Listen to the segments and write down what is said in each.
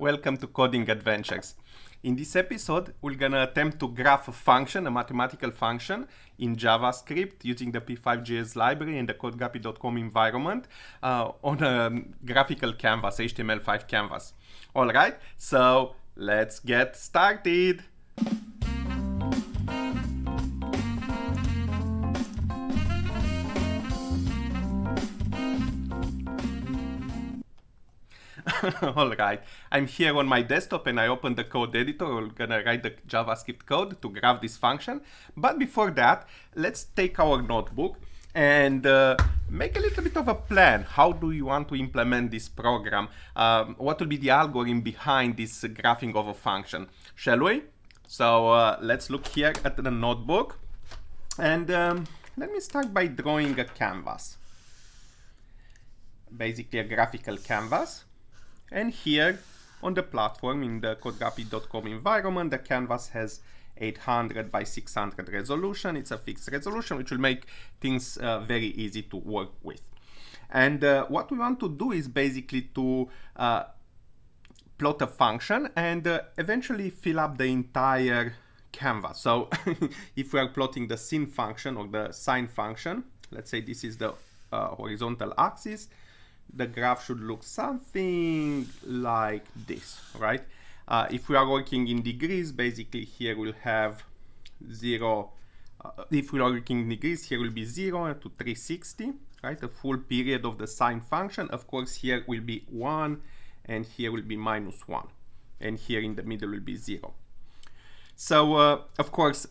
welcome to Coding Adventures. In this episode, we're gonna attempt to graph a function, a mathematical function, in JavaScript using the p5.js library and the codeguppy.com environment on a graphical canvas, HTML5 canvas. All right, so let's get started. Alright, I'm here on my desktop and I open the code editor. We're gonna write the JavaScript code to graph this function. But before that, let's take our notebook and make a little bit of a plan. How do you want to implement this program? What will be the algorithm behind this graphing of a function? Shall we? So let's look here at the notebook. And let me start by drawing a canvas. Basically a graphical canvas. And here on the platform in the codeguppy.com environment, the canvas has 800 by 600 resolution. It's a fixed resolution, which will make things very easy to work with. And what we want to do is basically to plot a function and eventually fill up the entire canvas. So if we are plotting the sin function or the sine function, let's say this is the horizontal axis, the graph should look something like this, right? If we are working in degrees, basically here we'll have 0. If we are working in degrees, here will be 0 to 360, right? The full period of the sine function. Of course, here will be 1, and here will be -1, and here in the middle will be 0. So, of course,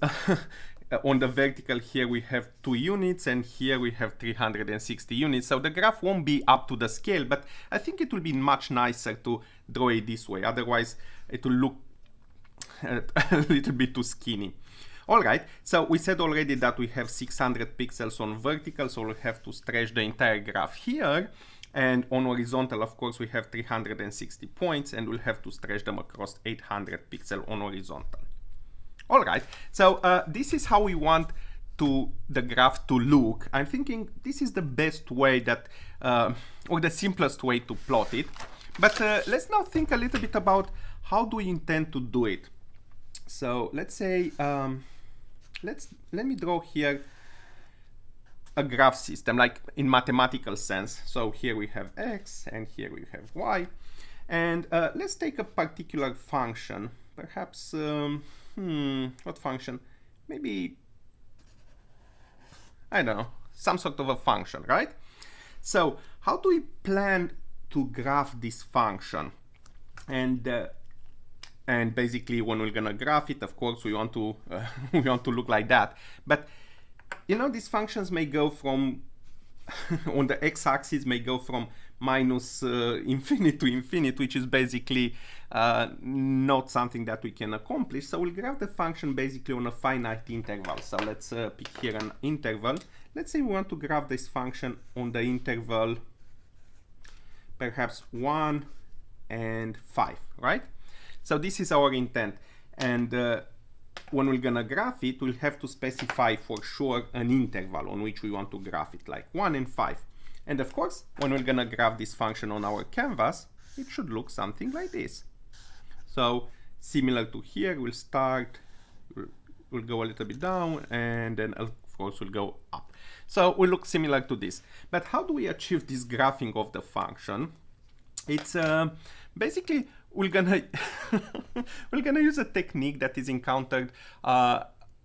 on the vertical here we have 2 units and here we have 360 units. So the graph won't be up to the scale, but I think it will be much nicer to draw it this way. Otherwise it will look a little bit too skinny. All right, so we said already that we have 600 pixels on vertical, so we'll have to stretch the entire graph here. And on horizontal, of course, we have 360 points and we'll have to stretch them across 800 pixels on horizontal. All right, so this is how we want the graph to look. I'm thinking this is the best way that, or the simplest way to plot it. But let's now think a little bit about how do we intend to do it. So let's say, let me draw here a graph system, like in mathematical sense. So here we have x and here we have y. And let's take a particular function, perhaps, what function? Maybe, I don't know, some sort of a function, right? So how do we plan to graph this function? And basically when we're gonna graph it, of course, we want to we want to look like that. But you know, these functions may go from on the x-axis may go from -infinity to infinity, which is basically not something that we can accomplish. So we'll graph the function basically on a finite interval. So let's pick here an interval. Let's say we want to graph this function on the interval perhaps 1 and 5, right? So this is our intent. And when we're gonna graph it, we'll have to specify for sure an interval on which we want to graph it, like 1 and 5. And of course, when we're gonna graph this function on our canvas, it should look something like this. So similar to here, we'll start, we'll go a little bit down, and then of course we'll go up. So we look similar to this. But how do we achieve this graphing of the function? It's basically we're gonna we're gonna use a technique that is encountered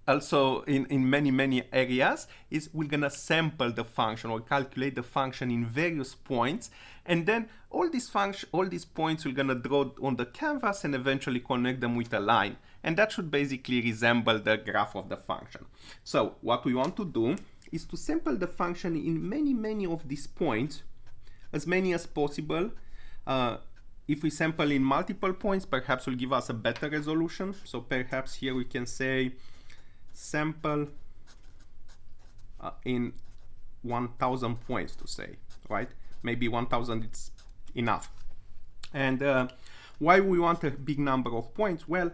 also in many areas. Is we're gonna sample the function or calculate the function in various points, and then all these points we're gonna draw on the canvas and eventually connect them with a line, and that should basically resemble the graph of the function. So what we want to do is to sample the function in many of these points, as many as possible. If we sample in multiple points, perhaps will give us a better resolution. So perhaps here we can say sample in 1000 points to say, right? Maybe 1000 is enough. And why we want a big number of points? Well,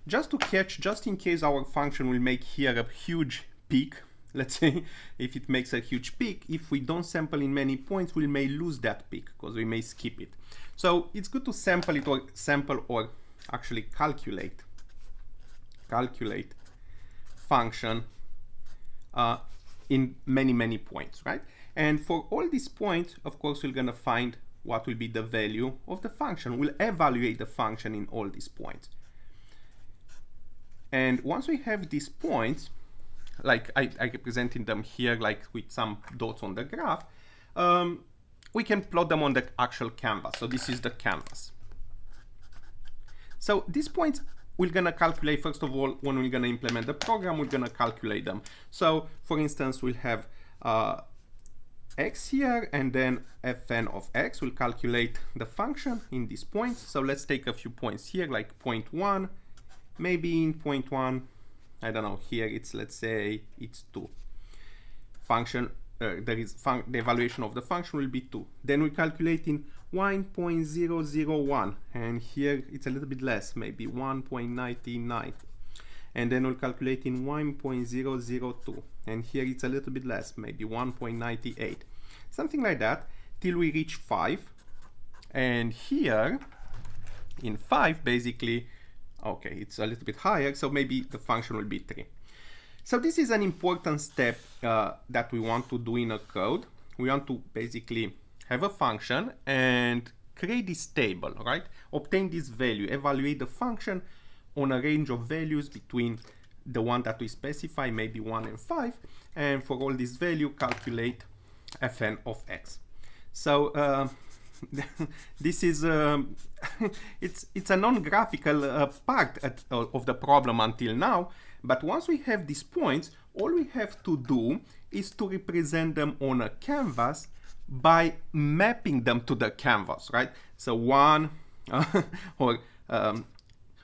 just to catch, just in case our function will make here a huge peak, let's say if it makes a huge peak, if we don't sample in many points, we may lose that peak because we may skip it. So it's good to sample it, or actually calculate function in many points, right? And for all these points, of course, we're gonna find what will be the value of the function. We'll evaluate the function in all these points. And once we have these points, like I represented them here, like with some dots on the graph, we can plot them on the actual canvas. So this is the canvas. So these points we're gonna calculate, first of all, when we're gonna implement the program, we're gonna calculate them. So for instance, we'll have x here, and then fn of x will calculate the function in these points. So let's take a few points here, like point 1, maybe in point 1, I don't know, here it's, let's say it's 2. Function, the evaluation of the function will be 2. Then we calculate in 1.001, and here it's a little bit less, maybe 1.99. And then we'll calculate in 1.002, and here it's a little bit less, maybe 1.98, something like that, till we reach 5. And here in 5, basically, okay, it's a little bit higher, so maybe the function will be 3. So this is an important step that we want to do in a code. We want to basically have a function and create this table, right? Obtain this value, evaluate the function on a range of values between the one that we specify, maybe 1 and 5, and for all this value, calculate fn of x. So this is it's a non-graphical part of the problem until now, but once we have these points, all we have to do is to represent them on a canvas by mapping them to the canvas, right? So one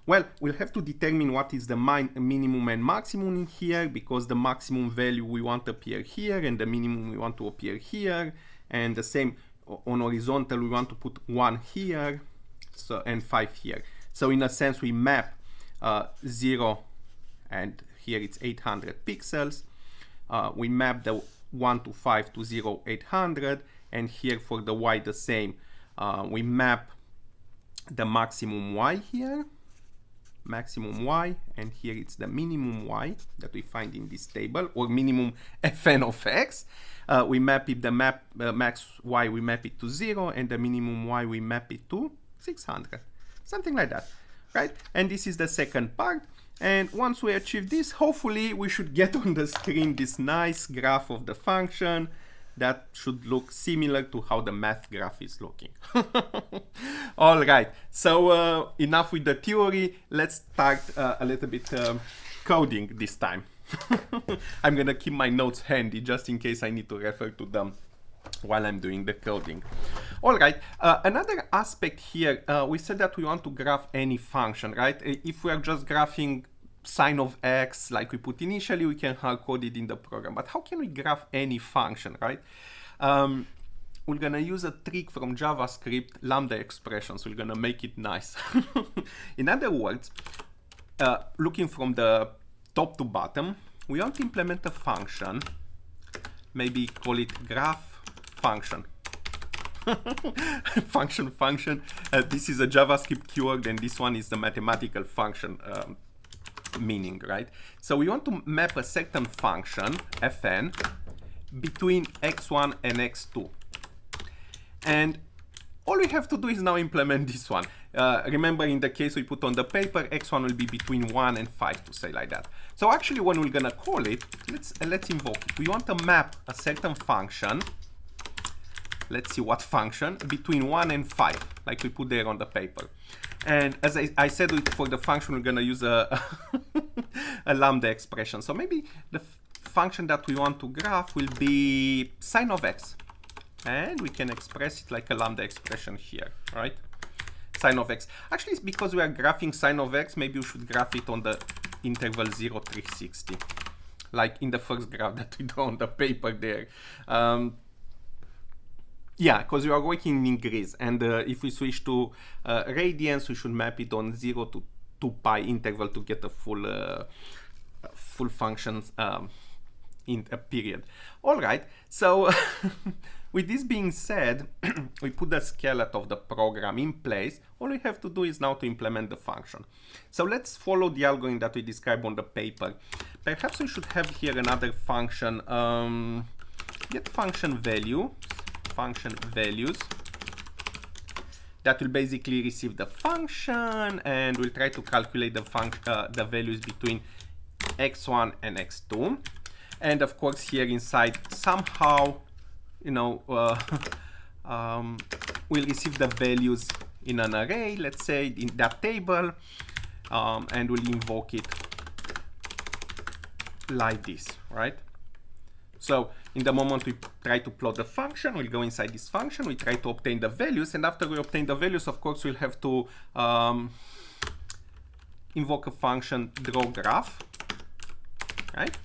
well, we'll have to determine what is the minimum and maximum in here, because the maximum value we want to appear here and the minimum we want to appear here, and the same on horizontal we want to put 1 here, so, and 5 here. So in a sense we map 0, and here it's 800 pixels. We map the 1 to 5 to 0, 800, and here for the y the same. We map the maximum y here, maximum y, and here it's the minimum y that we find in this table, or minimum fn of x. We map it, the max y we map it to 0, and the minimum y we map it to 600, something like that, right? And this is the second part. And once we achieve this, hopefully we should get on the screen this nice graph of the function that should look similar to how the math graph is looking. All right, so enough with the theory. Let's start a little bit coding this time. I'm gonna keep my notes handy just in case I need to refer to them while I'm doing the coding. All right, another aspect here, we said that we want to graph any function, right? If we are just graphing sign of x like we put initially, we can hard code it in the program. But how can we graph any function, right? We're gonna use a trick from JavaScript, lambda expressions. We're gonna make it nice. In other words, looking from the top to bottom, we want to implement a function, maybe call it graph function. function. This is a JavaScript keyword, and this one is the mathematical function meaning, right? So we want to map a certain function, fn, between x1 and x2. And all we have to do is now implement this one. Remember, in the case we put on the paper, x1 will be between 1 and 5, to say like that. So actually, when we're gonna call it, let's invoke it. We want to map a certain function. Let's see what function, between 1 and 5, like we put there on the paper. And as I said, for the function, we're gonna use a lambda expression. So maybe the function that we want to graph will be sign of x. And we can express it like a lambda expression here, right? Sign of x. Actually, it's because we are graphing sign of x, maybe we should graph it on the interval 0, 360. Like in the first graph that we draw on the paper there. Yeah, because we are working in degrees, and if we switch to radians, we should map it on 0 to 2 pi interval to get a full function in a period. All right, so with this being said, we put the skeleton of the program in place. All we have to do is now to implement the function. So let's follow the algorithm that we described on the paper. Perhaps we should have here another function, get function values, that will basically receive the function, and we'll try to calculate the values between x1 and x2. And of course here inside somehow, you know, we'll receive the values in an array, let's say in that table, and we'll invoke it like this, right? So in the moment we try to plot the function, we'll go inside this function, we try to obtain the values, and after we obtain the values, of course, we'll have to invoke a function drawGraph, right?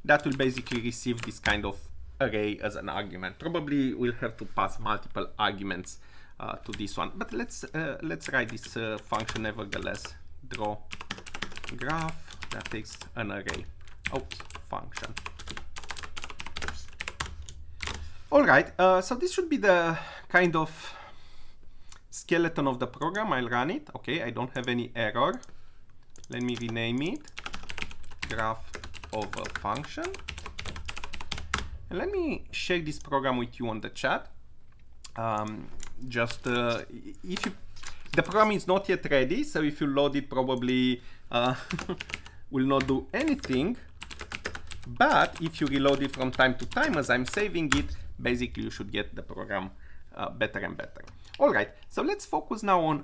That will basically receive this kind of array as an argument. Probably we'll have to pass multiple arguments to this one, but let's write this function nevertheless. drawGraph that takes an array. Oops, function. All right, so this should be the kind of skeleton of the program. I'll run it. Okay, I don't have any error. Let me rename it. Graph of a function. And let me share this program with you on the chat. If you, the program is not yet ready, so if you load it, probably will not do anything. But if you reload it from time to time, as I'm saving it, basically you should get the program better and better. All right, so let's focus now on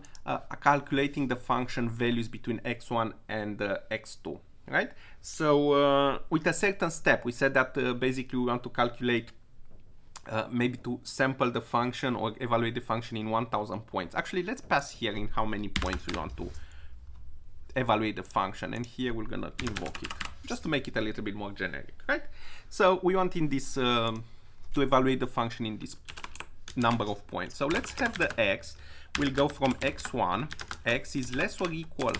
calculating the function values between x1 and x2, right? So with a certain step, we said that basically we want to calculate maybe to sample the function or evaluate the function in 1000 points. Actually, let's pass here in how many points we want to evaluate the function, and here we're gonna invoke it just to make it a little bit more generic, right? So we want in this to evaluate the function in this number of points. So let's have the x will go from x1, x is less or equal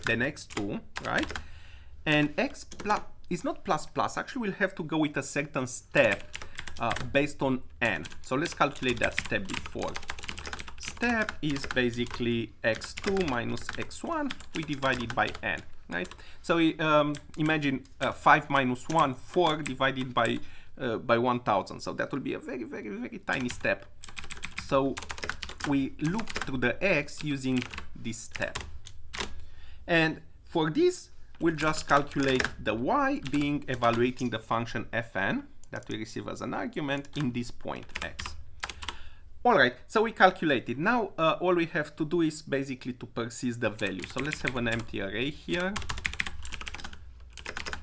than x2, right? And x plus is not plus plus, actually we'll have to go with a certain step based on n. So let's calculate that step before. Step is basically x2 minus x1, we divide it by n, right? So imagine 5 minus 1, 4 divided by 1000. So that will be a very, very, very tiny step. So we loop through the x using this step. And for this, we'll just calculate the y, being evaluating the function fn that we receive as an argument in this point x. All right, so we calculated. Now all we have to do is basically to persist the value. So let's have an empty array here.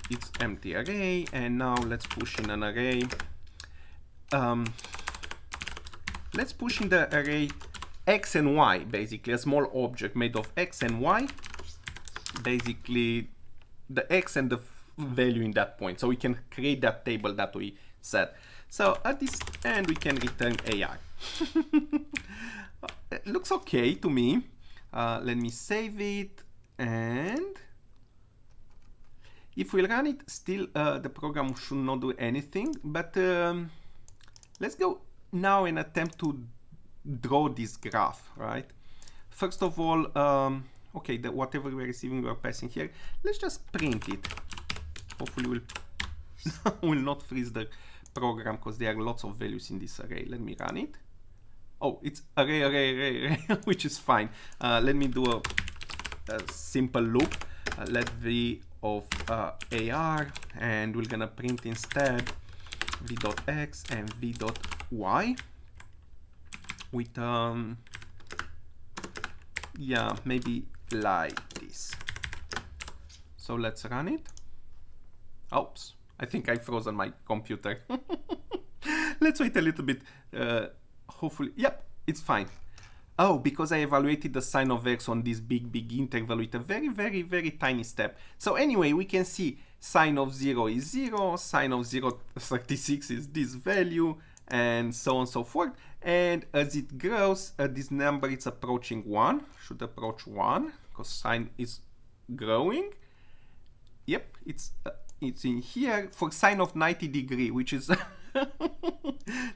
It's empty array, and now let's push in an array. Let's push in the array x and y, basically a small object made of x and y, basically the x and the value in that point, so we can create that table that we said. So at this end we can return AR. It looks okay to me. Let me save it, and if we run it, still the program should not do anything, but let's go now and attempt to draw this graph, right? First of all, okay, whatever we're receiving, we're passing here. Let's just print it. Hopefully will not freeze the program because there are lots of values in this array. Let me run it. Oh, it's array, which is fine. Let me do a simple loop. Let v of AR, and we're gonna print instead v.x and v.y with yeah, maybe like this. So let's run it. Oops, I think I frozen my computer. Let's wait a little bit. Hopefully, yep, it's fine. Oh, because I evaluated the sign of x on this big interval with a very, very, very tiny step. So anyway, we can see sine of 0 is 0, sine of 0.36 is this value, and so on and so forth. And as it grows, this number is approaching 1, should approach 1, because sine is growing. Yep, it's it's in here for sine of 90 degree, which is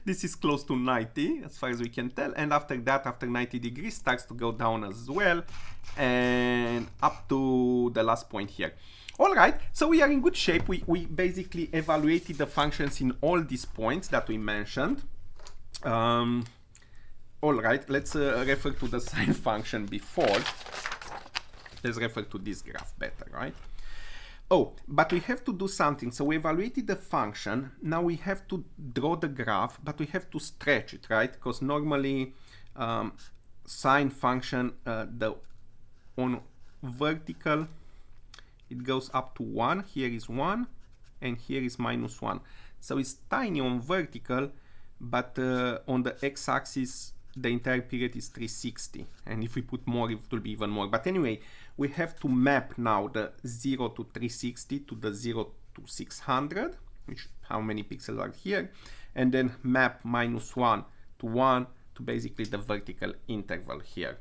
this is close to 90 as far as we can tell, and after that, after 90 degrees, starts to go down as well, and up to the last point here. All right, so we are in good shape. We basically evaluated the functions in all these points that we mentioned. All right, let's refer to the sine function before. Let's refer to this graph better, right? Oh, but we have to do something. So we evaluated the function. Now we have to draw the graph, but we have to stretch it, right? Because normally sine function, on vertical, it goes up to 1. Here is 1, and here is -1. So it's tiny on vertical, but on the x-axis, the entire period is 360. And if we put more, it will be even more. But anyway, we have to map now the 0 to 360 to the 0 to 600, which how many pixels are here, and then map -1 to 1 to basically the vertical interval here.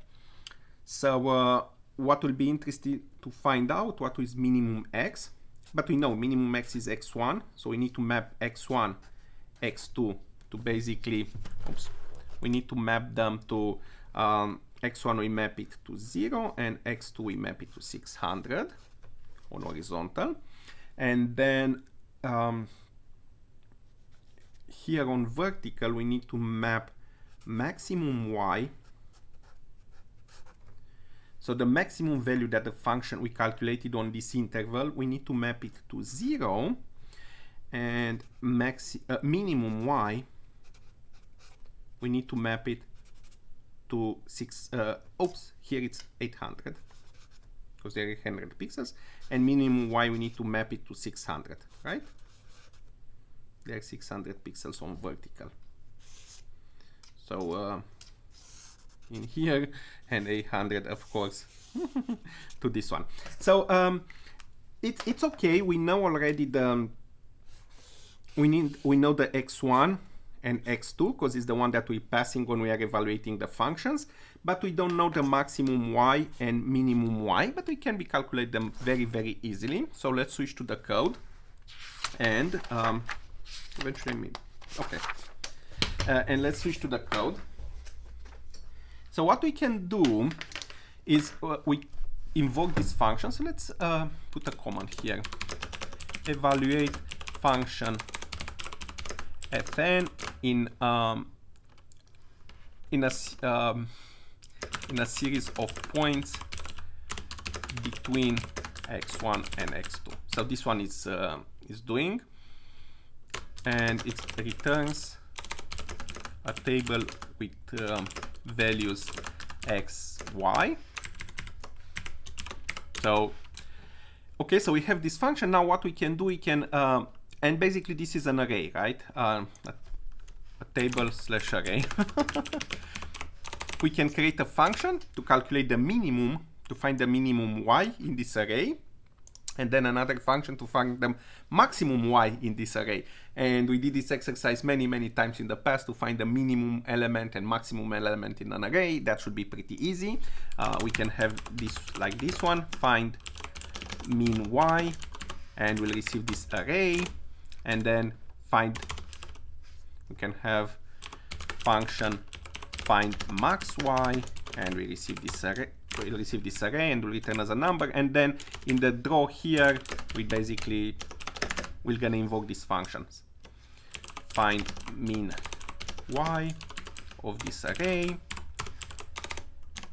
So what will be interesting to find out what is minimum x, but we know minimum x is x1, so we need to map x1, x2 to basically, oops, we need to map them to x1 we map it to 0, and x2 we map it to 600 on horizontal, and then here on vertical we need to map maximum y. So the maximum value that the function we calculated on this interval, we need to map it to 0, and minimum y, we need to map it to here it's 800, because there are 800 pixels, and minimum y, we need to map it to 600, right? There are 600 pixels on vertical. So in here, and 800 of course to this one. So it's okay. We know already we know the x1 and x2 because it's the one that we're passing when we are evaluating the functions, but we don't know the maximum y and minimum y, but we can calculate them very easily. So let's switch to the code, and eventually okay, and let's switch to the code. So what we can do is we invoke this function. So let's put a command here. Evaluate function fn in a series of points between x1 and x2. So this one is doing, and it returns a table with values x, y. So okay, so we have this function. Now what we can do, we can and basically this is an array, right? A table slash array. We can create a function to calculate the minimum, to find the minimum y in this array, and then another function to find the maximum y in this array. And we did this exercise many times in the past to find the minimum element and maximum element in an array. That should be pretty easy. We can have this like this one, find min y, and we'll receive this array, and then we can have function find max y, and we receive this array. We'll receive this array and we'll return as a number, and then in the draw here we're gonna invoke these functions. Find min y of this array,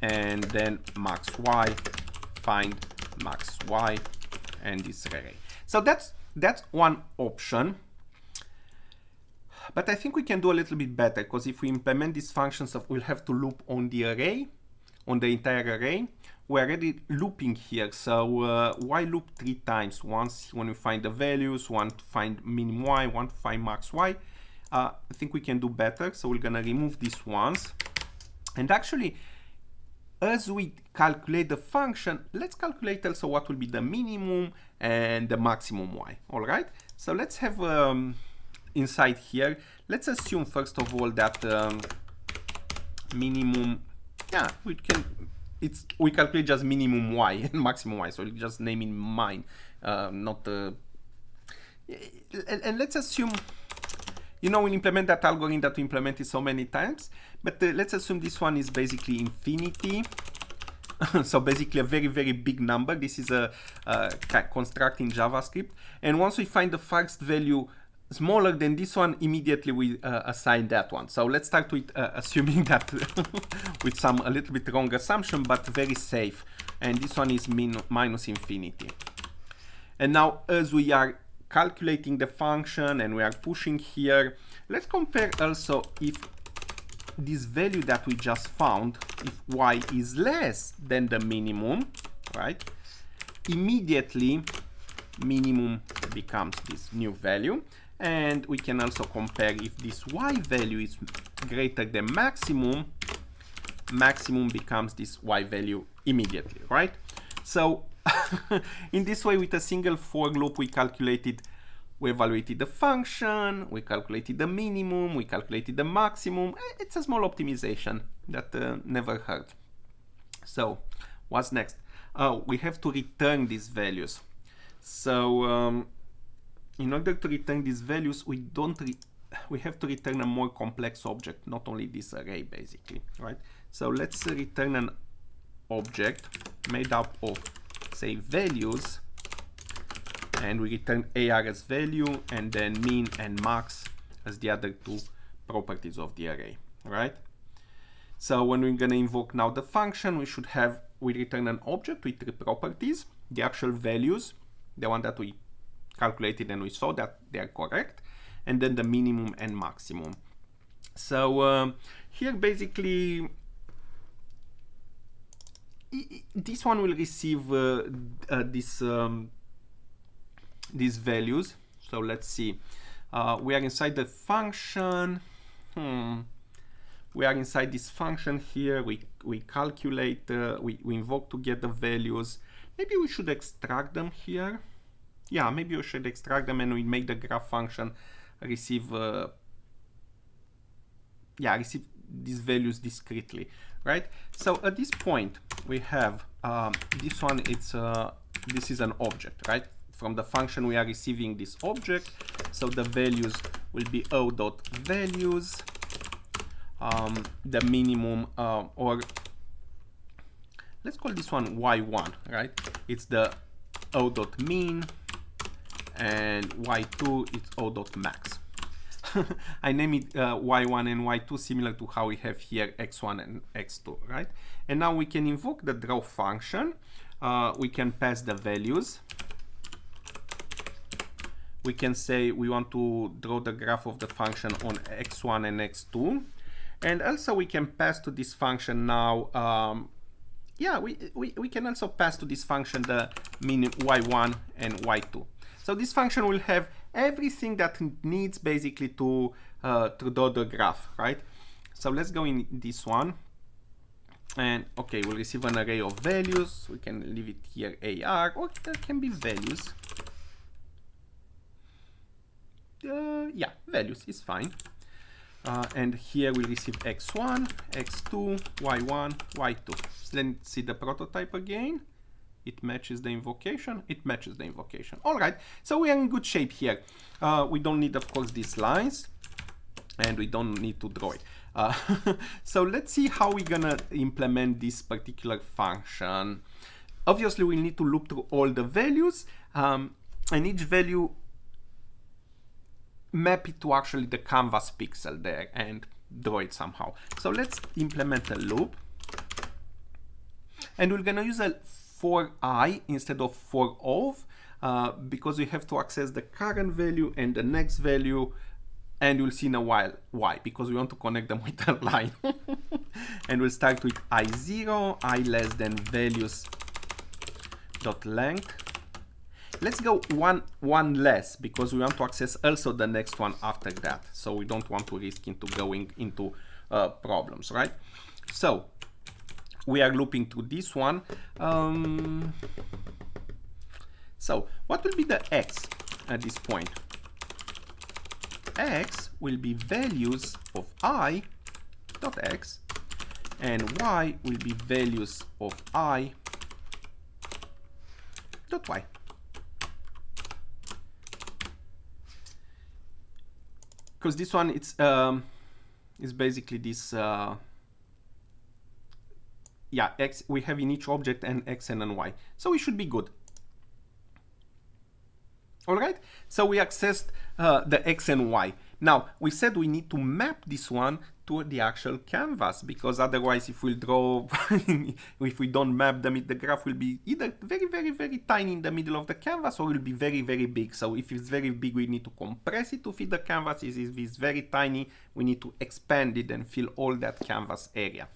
and then max y, find max y, and this array. So that's one option, but I think we can do a little bit better, because if we implement these functions, we'll have to loop on the array, on the entire array. We're already looping here, so why loop 3 times? Once when we find the values, one to find min y, one to find max y. I think we can do better, so we're gonna remove these ones. And actually, as we calculate the function, let's calculate also what will be the minimum and the maximum y. All right, so let's have inside here, let's assume first of all that minimum, yeah, we calculate just minimum y and maximum y, so we'll just name in mine, not and let's assume, you know, we implement that algorithm that we implemented so many times, but let's assume this one is basically infinity. So basically a very, very big number. This is a construct in JavaScript. And once we find the first value smaller than this one, immediately we assign that one. So let's start with assuming that with some a little bit wrong assumption, but very safe. And this one is minus infinity. And now as we are calculating the function and we are pushing here, let's compare also if this value that we just found, if y is less than the minimum, right? Immediately minimum becomes this new value. And we can also compare if this y value is greater than maximum, maximum becomes this y value immediately, right? So in this way, with a single for loop, we evaluated the function, we calculated the minimum, we calculated the maximum. It's a small optimization that never hurt. So what's next? We have to return these values. So in order to return these values, we have to return a more complex object, not only this array, basically, right? So let's return an object made up of, say, values, and we return AR as value, and then min and max as the other two properties of the array, right? So when we're gonna invoke now the function, we return an object with three properties: the actual values, the one that we calculated and we saw that they are correct, and then the minimum and maximum. So here basically this one will receive these values. So let's see, we are inside the function. We are inside this function here. We calculate, we invoke to get the values. Maybe we should extract them here. Yeah, maybe we should extract them, and we make the graph function receive these values discretely, right? So at this point we have this one. This is an object, right? From the function we are receiving this object. So the values will be o.values, the minimum, or let's call this one y1, right? It's the o.min, and y2 it's o.max. I name it y1 and y2 similar to how we have here x1 and x2, right? And now we can invoke the draw function. We can pass the values. We can say we want to draw the graph of the function on x1 and x2. And also we can pass to this function now, we can also pass to this function the y1 and y2. So this function will have everything that it needs basically to draw the graph, right? So let's go in this one. And okay, we'll receive an array of values. We can leave it here AR, or there can be values. Yeah, values is fine. And here we receive x1, x2, y1, y2. Let's see the prototype again. It matches the invocation. It matches the invocation. All right, so we are in good shape here. We don't need, of course, these lines, and we don't need to draw it. So let's see how we're gonna implement this particular function. Obviously, we need to loop through all the values, and each value map it to actually the canvas pixel there and draw it somehow. So let's implement a loop, and we're gonna use a for I instead of for of, because we have to access the current value and the next value, and we'll see in a while why, because we want to connect them with a line. And we'll start with I0, I less than values dot length. Let's go one less, because we want to access also the next one after that, so we don't want to risk into going into problems, right? So we are looping to this one. So what will be the x at this point? X will be values of I dot x, and y will be values of I dot y. because this one it's basically this yeah, x we have in each object and x and an y, so we should be good. All right, so we accessed the x and y. Now we said we need to map this one to the actual canvas, because otherwise if we draw if we don't map them, the graph will be either very tiny in the middle of the canvas, or will be very big. So if it's very big, we need to compress it to fit the canvas. If it's very tiny, we need to expand it and fill all that canvas area.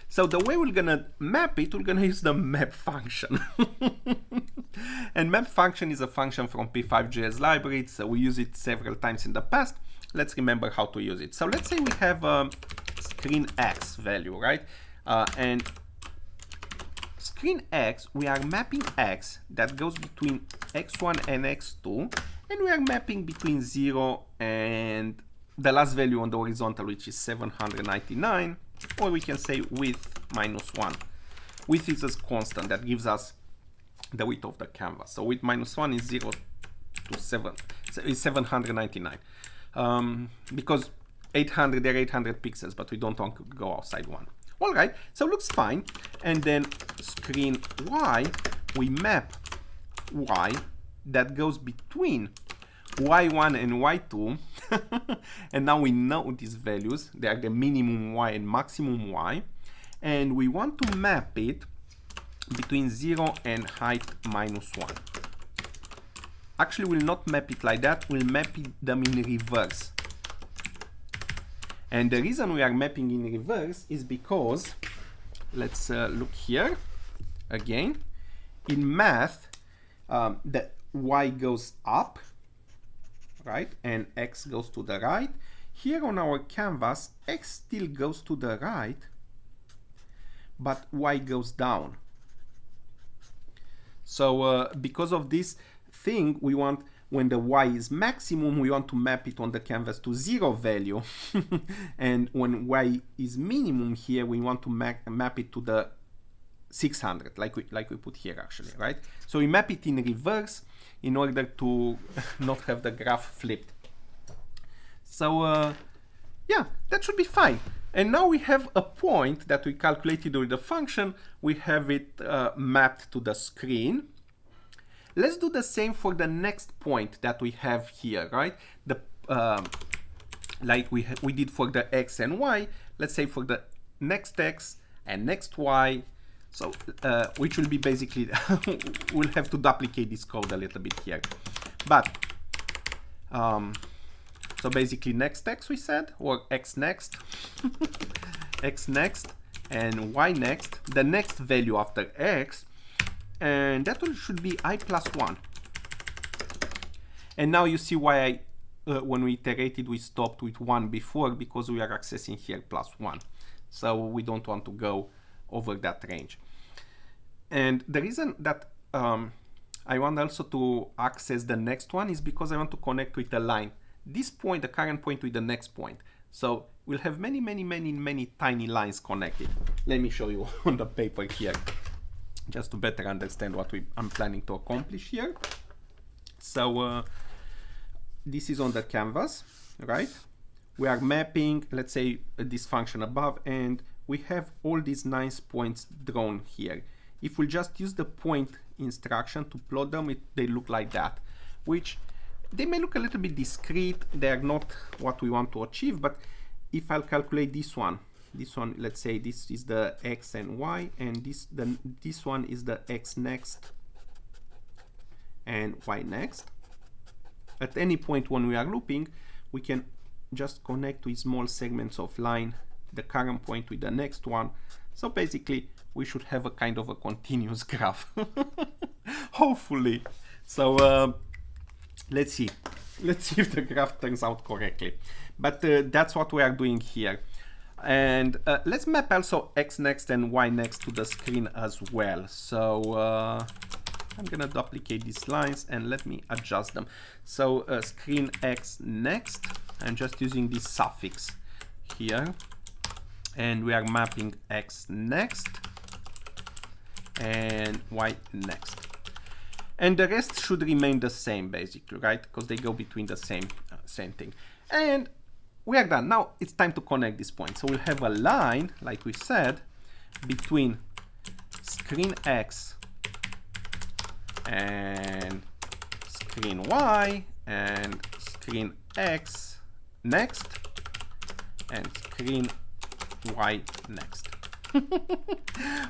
So the way we're gonna map it, we're gonna use the map function. And map function is a function from p5.js library. So we use it several times in the past. Let's remember how to use it. So let's say we have a screen x value, right? And screen x, we are mapping x that goes between x1 and x2, and we are mapping between 0 and the last value on the horizontal, which is 799, or we can say width -1. Width is a constant that gives us the width of the canvas. So width -1 is 0 to 7, so it's 799. Because 800, there are 800 pixels, but we don't want to go outside one. All right, so looks fine. And then screen y, we map y that goes between y1 and y2. And now we know these values. They are the minimum y and maximum y. And we want to map it between 0 and height -1. Actually, we'll not map it like that. We'll map them in reverse. And the reason we are mapping in reverse is because, let's look here again. In math, the y goes up, right? And x goes to the right. Here on our canvas, x still goes to the right, but y goes down. So because of this thing, we want, when the y is maximum, we want to map it on the canvas to 0 value. And when y is minimum here, we want to map it to the 600, like we put here actually, right? So we map it in reverse in order to not have the graph flipped. So yeah, that should be fine. And now we have a point that we calculated with the function. We have it mapped to the screen. Let's do the same for the next point that we have here, right? The like we did for the x and y. Let's say for the next x and next y. So which will be basically we'll have to duplicate this code a little bit here. But so basically next x we said, or x next, x next, and y next. The next value after x. And that one should be I + 1. And now you see why I, when we iterated, we stopped with 1 before, because we are accessing here +1. So we don't want to go over that range. And the reason that I want also to access the next one is because I want to connect with a line. This point, the current point, with the next point. So we'll have many tiny lines connected. Let me show you on the paper here, just to better understand what I'm planning to accomplish here. So this is on the canvas, right? We are mapping, let's say, this function above, and we have all these nice points drawn here. If we just use the point instruction to plot them, they look like that, which they may look a little bit discrete. They are not what we want to achieve, but if I'll calculate this one, let's say this is the x and y, and this one is the x next and y next. At any point when we are looping, we can just connect with small segments of line the current point with the next one. So basically we should have a kind of a continuous graph. Hopefully. So let's see if the graph turns out correctly. But that's what we are doing here. And let's map also x next and y next to the screen as well. So I'm gonna duplicate these lines and let me adjust them. So screen x next, I'm just using this suffix here, and we are mapping x next and y next. And the rest should remain the same basically, right? Because they go between the same thing. And we are done. Now it's time to connect this point. So we'll have a line, like we said, between screen X and screen Y and screen X next and screen Y next.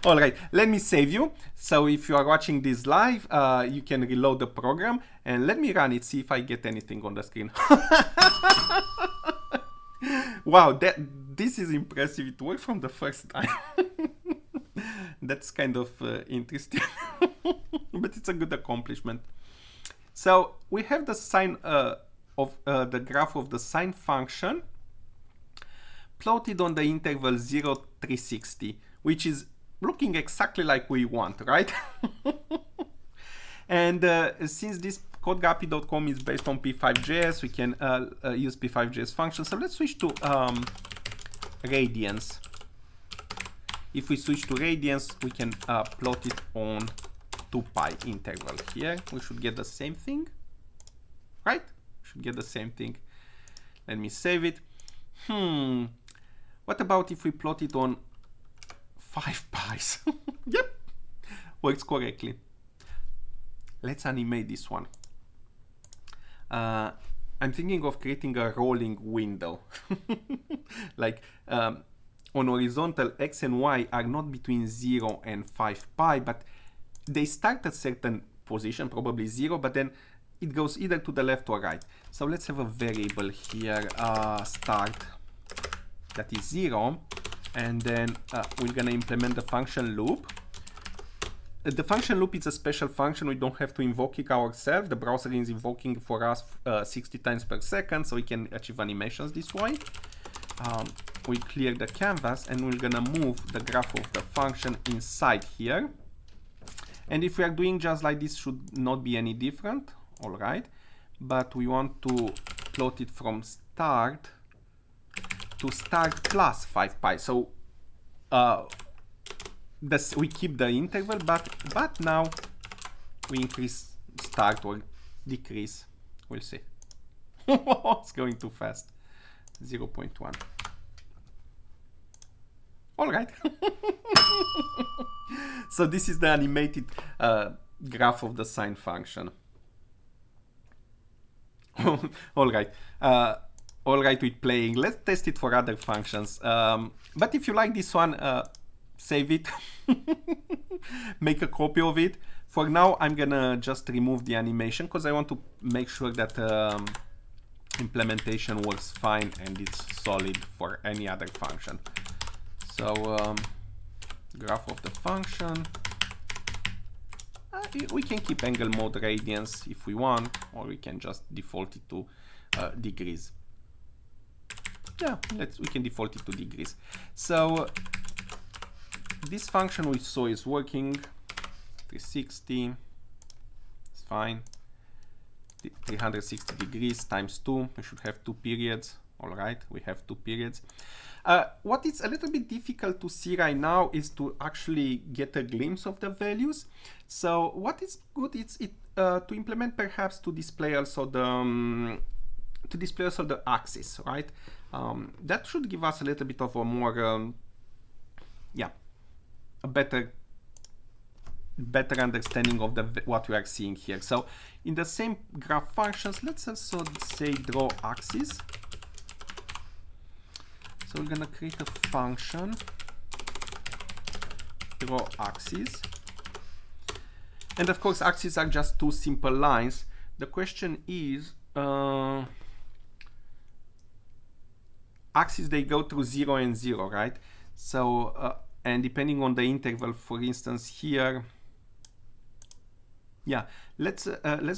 All right, let me save you. So if you are watching this live, you can reload the program and let me run it, see if I get anything on the screen. Wow, this is impressive. It worked from the first time. That's kind of interesting, but it's a good accomplishment. So we have the sign of the graph of the sine function plotted on the interval 0, 360, which is looking exactly like we want, right? And since this codeguppy.com is based on p5.js, we can use p5.js functions. So let's switch to radians. If we switch to radians, we can plot it on 2π interval here. We should get the same thing, right? Should get the same thing. Let me save it. What about if we plot it on 5πs? Yep, works correctly. Let's animate this one. I'm thinking of creating a rolling window. Like on horizontal, X and Y are not between 0 and 5π, but they start at certain position, probably 0, but then it goes either to the left or right. So let's have a variable here, start, that is 0, and then we're gonna implement the function loop. The function loop is a special function. We don't have to invoke it ourselves. The browser is invoking for us 60 times per second, so we can achieve animations this way. We clear the canvas and we're gonna move the graph of the function inside here. And if we are doing just like this, should not be any different, all right? But we want to plot it from start to start plus 5π. So we keep the interval, but now we increase start or decrease. We'll see. It's going too fast. 0.1. All right. So this is the animated graph of the sine function. All right. All right with playing. Let's test it for other functions. But if you like this one, save it. Make a copy of it. For now, I'm gonna just remove the animation because I want to make sure that implementation works fine and it's solid for any other function. So graph of the function. We can keep angle mode radians if we want, or we can just default it to degrees. Yeah, we can default it to degrees. So this function we saw is working. 360, it's fine. 360 degrees times 2, we should have 2 periods. All right, we have 2 periods. What is a little bit difficult to see right now is to actually get a glimpse of the values. So what is good is to implement perhaps to display also the axis, right? That should give us a little bit of a more a better understanding of what we are seeing here. So in the same graph functions, let's also say draw axis. So we're gonna create a function, draw axis. And of course, axes are just 2 simple lines. The question is, axes, they go through 0 and 0, right? So, and depending on the interval, for instance, here, yeah, let's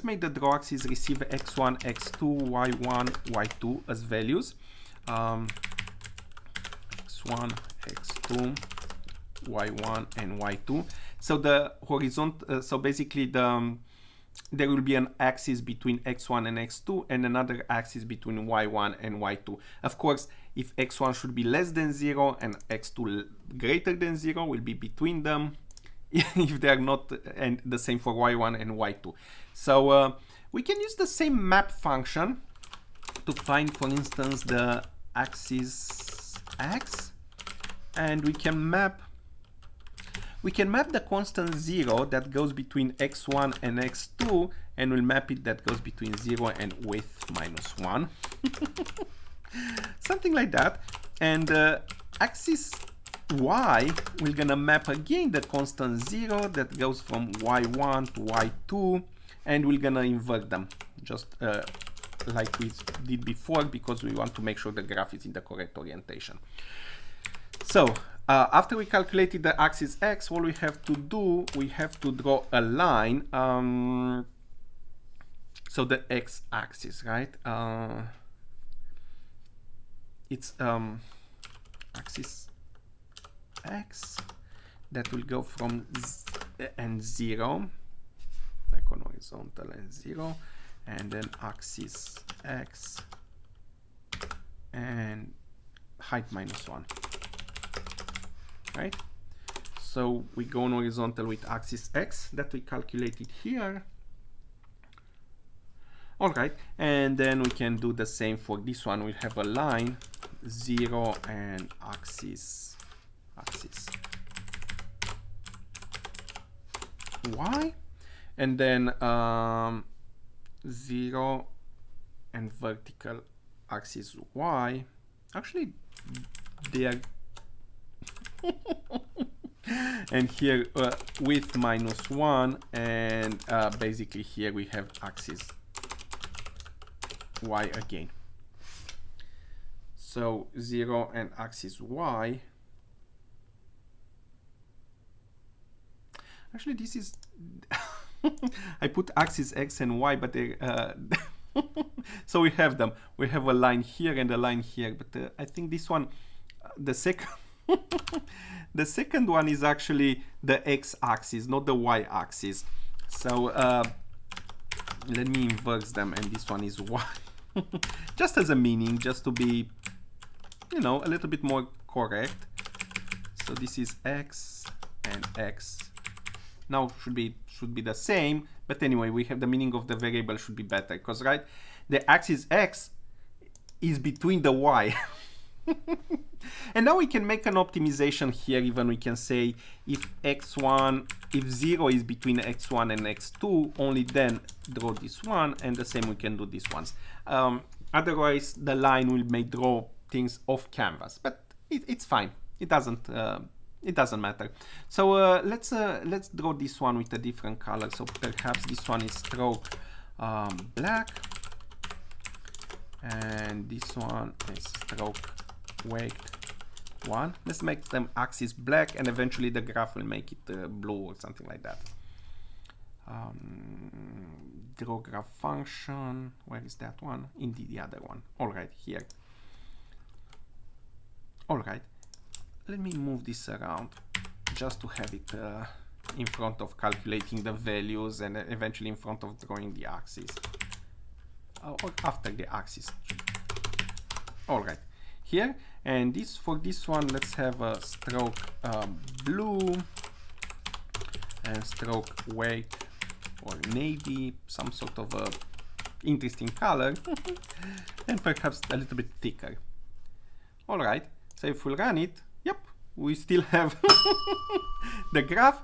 make the draw axis receive x1, x2, y1, y2 as values. X1, x2, y1, and y2. So the horizontal, so basically there will be an axis between x1 and x2 and another axis between y1 and y2. Of course, if x1 should be less than 0 and x2 greater than 0, will be between them. If they are not, and the same for y1 and y2. So we can use the same map function to find, for instance, the axis x, and we can map the constant 0 that goes between x1 and x2, and we'll map it that goes between 0 and width -1. Something like that. And axis y, we're gonna map again the constant 0 that goes from y1 to y2, and we're gonna invert them, just like we did before, because we want to make sure the graph is in the correct orientation. So after we calculated the axis x, all we have to do, we have to draw a line. So the x-axis, right? It's axis x that will go from and 0, like on horizontal and 0, and then axis x and height -1. Right? So we go on horizontal with axis x that we calculated here. All right, and then we can do the same for this one. We have a line 0 and axis y, and then 0 and vertical axis y. Actually, they are and here width -1, and basically here we have axis y again. So 0 and axis y. Actually, this is I put axis x and y, but they so we have them. We have a line here and a line here, but I think this one, the second the second one is actually the x-axis, not the y-axis. So let me inverse them, and this one is y. Just as a meaning, just to be, you know, a little bit more correct. So this is x and x. Now should be the same, but anyway, we have the meaning of the variable should be better, because right, the axis x is between the y. And now we can make an optimization here. Even we can say if x1, if 0 is between x1 and x2, only then draw this one, and the same we can do these ones. Otherwise, the line may draw things off canvas, but it's fine. It doesn't matter. So let's draw this one with a different color. So perhaps this one is stroke black, and this one is stroke weight 1. Let's make them axis black, and eventually the graph will make it blue or something like that. Draw graph function. Where is that one? Indeed, the other one. All right, here. All right. Let me move this around just to have it in front of calculating the values, and eventually in front of drawing the axis. Or after the axis. All right. Here, and this for this one, let's have a stroke blue and stroke weight or navy, some sort of a interesting color, and perhaps a little bit thicker. All right, so if we run it, yep, we still have the graph.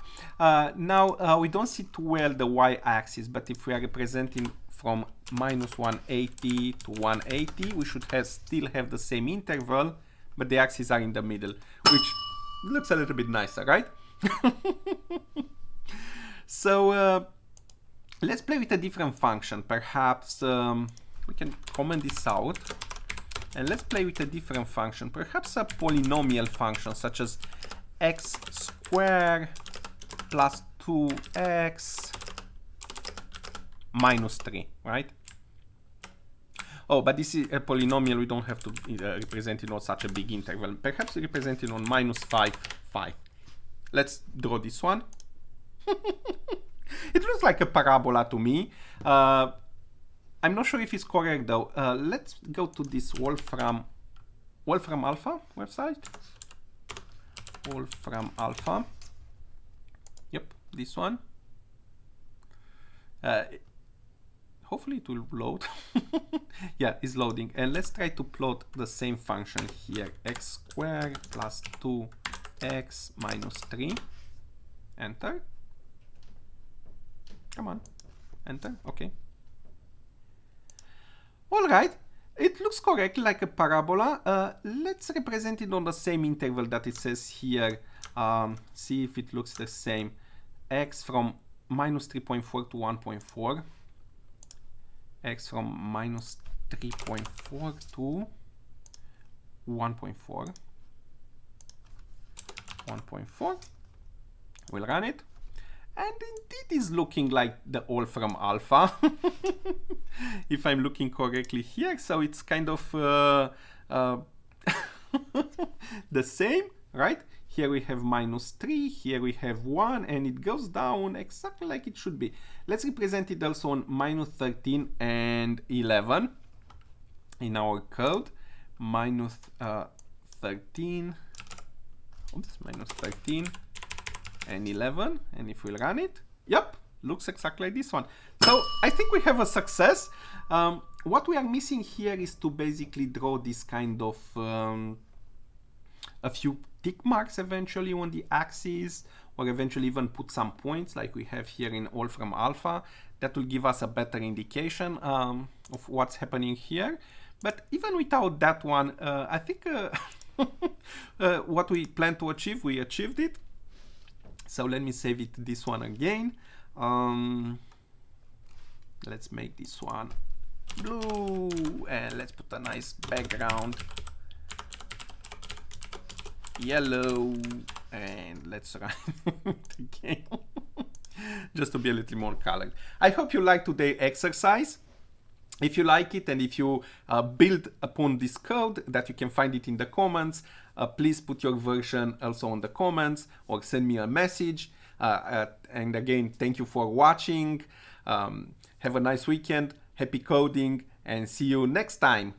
Now we don't see too well the y-axis, but if we are representing from -180 to 180, we should still have the same interval, but the axes are in the middle, which looks a little bit nicer, right? So let's play with a different function. Perhaps we can comment this out, and let's play with a different function. Perhaps a polynomial function, such as x squared plus 2x minus 3, right? Oh, but this is a polynomial. We don't have to represent it on such a big interval. Perhaps we represent it on -5, 5. Let's draw this one. It looks like a parabola to me. I'm not sure if it's correct though. Let's go to this Wolfram Alpha website. Wolfram Alpha. Yep, this one. Hopefully it will load. Yeah, it's loading. And let's try to plot the same function here. X squared plus 2x minus 3. Enter. Come on. Enter. Okay. All right. It looks correct, like a parabola. Let's represent it on the same interval that it says here. See if it looks the same. X from minus 3.4 to 1.4. X from minus 3.4 to 1.4. 1.4. We'll run it. And indeed is looking like the all from alpha. If I'm looking correctly here, so it's kind of the same, right? Here we have minus 3, here we have 1, and it goes down exactly like it should be. Let's represent it also on minus 13 and 11 in our code. Minus 13, oops, minus 13 and 11, and if we'll run it, yep, looks exactly like this one. So I think we have a success. What we are missing here is to basically draw this kind of a few tick marks eventually on the axis, or eventually even put some points like we have here in all from alpha. That will give us a better indication of what's happening here. But even without that one, I think what we plan to achieve, we achieved it. So let me save it this one again. Let's make this one blue, and let's put a nice background yellow, and let's run it again just to be a little more colored. I hope you liked today's exercise. If you like it, and if you build upon this code, that you can find it in the comments, please put your version also on the comments or send me a message. And again, thank you for watching. Have a nice weekend, happy coding, and see you next time.